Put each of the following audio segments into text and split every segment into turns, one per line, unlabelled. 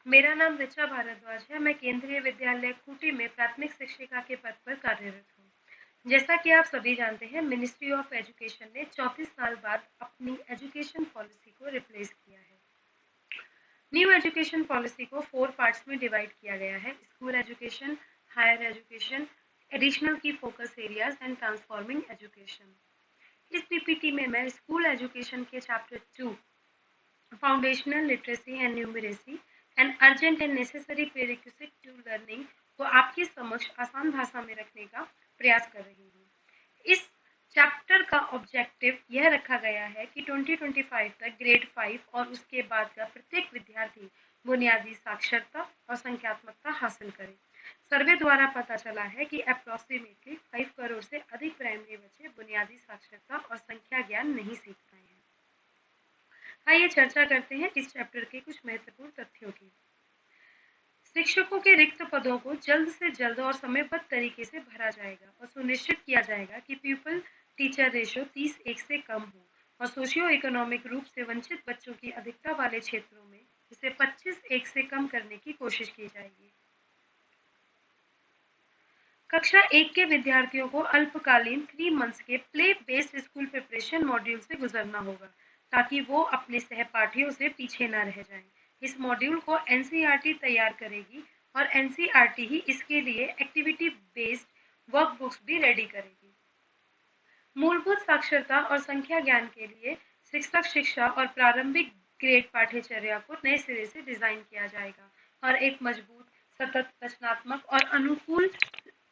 मेरा नाम ऋचा भारद्वाज है। मैं केंद्रीय विद्यालय खूंटी में प्राथमिक शिक्षिका के पद पर कार्यरत हूँ। जैसा कि आप सभी जानते हैं, मिनिस्ट्री ऑफ एजुकेशन ने 34 साल बाद अपनी एजुकेशन पॉलिसी को रिप्लेस किया है। न्यू एजुकेशन पॉलिसी को 4 पार्ट्स में डिवाइड किया गया है: school education, higher education, additional key focus areas and transforming education. इस पीपीटी में मैं स्कूल एजुकेशन के chapter 2 foundational literacy and numeracy and urgent and necessary prerequisite to learning को आपके समक्ष आसान भाषा में रखने का प्रयास कर रही हूँ। इस चैप्टर का ऑब्जेक्टिव यह रखा गया है कि 2025 तक ग्रेड 5 और उसके बाद का प्रत्येक विद्यार्थी बुनियादी साक्षरता और संख्यात्मकता हासिल करे। सर्वे द्वारा पता चला है कि अप्रोक्सीमेटली 5 करोड़ से अधिक प्राइमरी बच्चे बुनियादी साक्षरता और संख्या ज्ञान नहीं सीख पाए हैं। आइए चर्चा करते हैं इस चैप्टर के कुछ महत्वपूर्ण तथ्यों की। शिक्षकों के रिक्त पदों को जल्द से जल्द और समयबद्ध तरीके से भरा जाएगा और सुनिश्चित किया जाएगा कि पीपल टीचर रेशो 30:1 से कम हो और सोशियो इकोनॉमिक रूप से वंचित बच्चों की अधिकता वाले क्षेत्रों में इसे 25:1 से कम करने की कोशिश की जाएगी। कक्षा 1 के विद्यार्थियों को अल्पकालीन 3 मंथ्स के play based school preparation module से गुजरना होगा ताकि वो अपने सहपाठियों से पीछे न रह जाएं। इस मॉड्यूल को एनसीईआरटी तैयार करेगी और एनसीईआरटी ही इसके लिए एक्टिविटी बेस्ड वर्कबुक्स भी रेडी करेगी। मूलभूत साक्षरता और संख्या ज्ञान के लिए शिक्षक शिक्षा और प्रारंभिक ग्रेड पाठ्यचर्या को नए सिरे से डिजाइन किया जाएगा और एक मजबूत, सतत, रचनात्मक और अनुकूल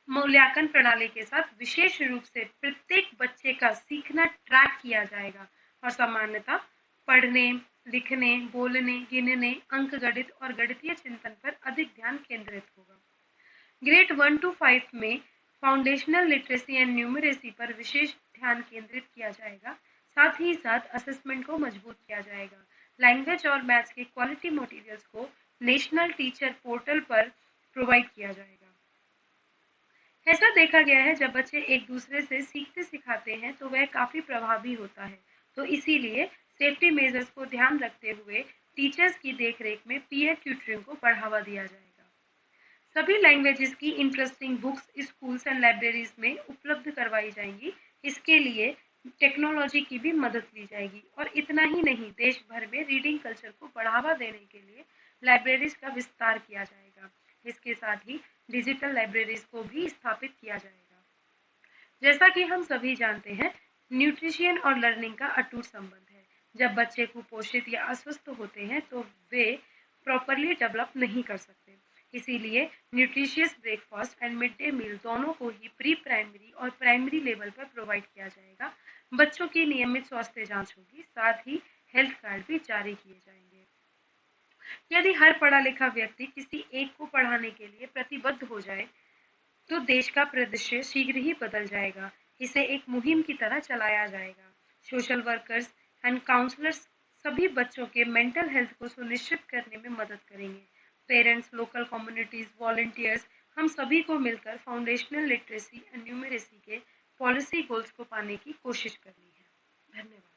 मूल्यांकन प्रणाली के साथ विशेष रूप से प्रत्येक बच्चे का सीखना ट्रैक किया जाएगा और सामान्यतः पढ़ने, लिखने, बोलने, गिनने, अंकगणित और गणितीय चिंतन पर अधिक ध्यान केंद्रित होगा। ग्रेड 1 to 5 में फाउंडेशनल लिटरेसी एंड न्यूमरेसी पर विशेष ध्यान केंद्रित किया जाएगा। साथ ही साथ असेसमेंट को मजबूत किया जाएगा। लैंग्वेज और मैथ्स के क्वालिटी मटेरियल्स को नेशनल टीचर पोर्टल पर प्रोवाइड किया जाएगा। ऐसा देखा गया है जब बच्चे एक दूसरे से सीखते सिखाते हैं तो वह काफी प्रभावी होता है। तो इसीलिए सेफ्टी मेजर्स को ध्यान रखते हुए टीचर्स की देखरेख में पीयर ट्यूटरिंग को बढ़ावा दिया जाएगा। सभी लैंग्वेजेस की interesting books schools and libraries में उपलब्ध करवाई जाएंगी। इसके लिए टेक्नोलॉजी की भी मदद ली जाएगी और इतना ही नहीं, देश भर में रीडिंग कल्चर को बढ़ावा देने के लिए लाइब्रेरीज का विस्तार किया जाएगा। इसके साथ ही डिजिटल लाइब्रेरीज को भी स्थापित किया जाएगा। जैसा कि हम सभी जानते हैं, न्यूट्रिशन और लर्निंग का अटूट संबंध है। जब बच्चे कुपोषित या अस्वस्थ होते हैं तो वे प्रॉपरली डेवलप नहीं कर सकते। इसीलिए nutritious breakfast and mid day meal दोनों को ही प्री प्राइमरी और प्राइमरी लेवल पर प्रोवाइड किया जाएगा। बच्चों की नियमित स्वास्थ्य जांच होगी, साथ ही हेल्थ कार्ड भी जारी किए जाएंगे। यदि हर पढ़ा लिखा व्यक्ति किसी एक को पढ़ाने के लिए प्रतिबद्ध हो जाए तो देश का परिदृश्य शीघ्र ही बदल जाएगा। इसे एक मुहिम की तरह चलाया जाएगा। सोशल वर्कर्स एंड काउंसलर्स सभी बच्चों के मेंटल हेल्थ को सुनिश्चित करने में मदद करेंगे। पेरेंट्स, लोकल कम्युनिटीज, वॉलंटियर्स, हम सभी को मिलकर फाउंडेशनल लिटरेसी एंड न्यूमरेसी के पॉलिसी गोल्स को पाने की कोशिश करनी है। धन्यवाद।